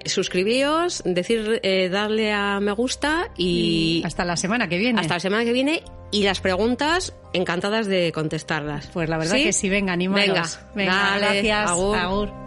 suscribíos, darle a me gusta y hasta la semana que viene. Hasta la semana que viene. Y las preguntas, encantadas de contestarlas. Pues la verdad que sí, venga, animaros. Venga, gracias. Agur. Agur.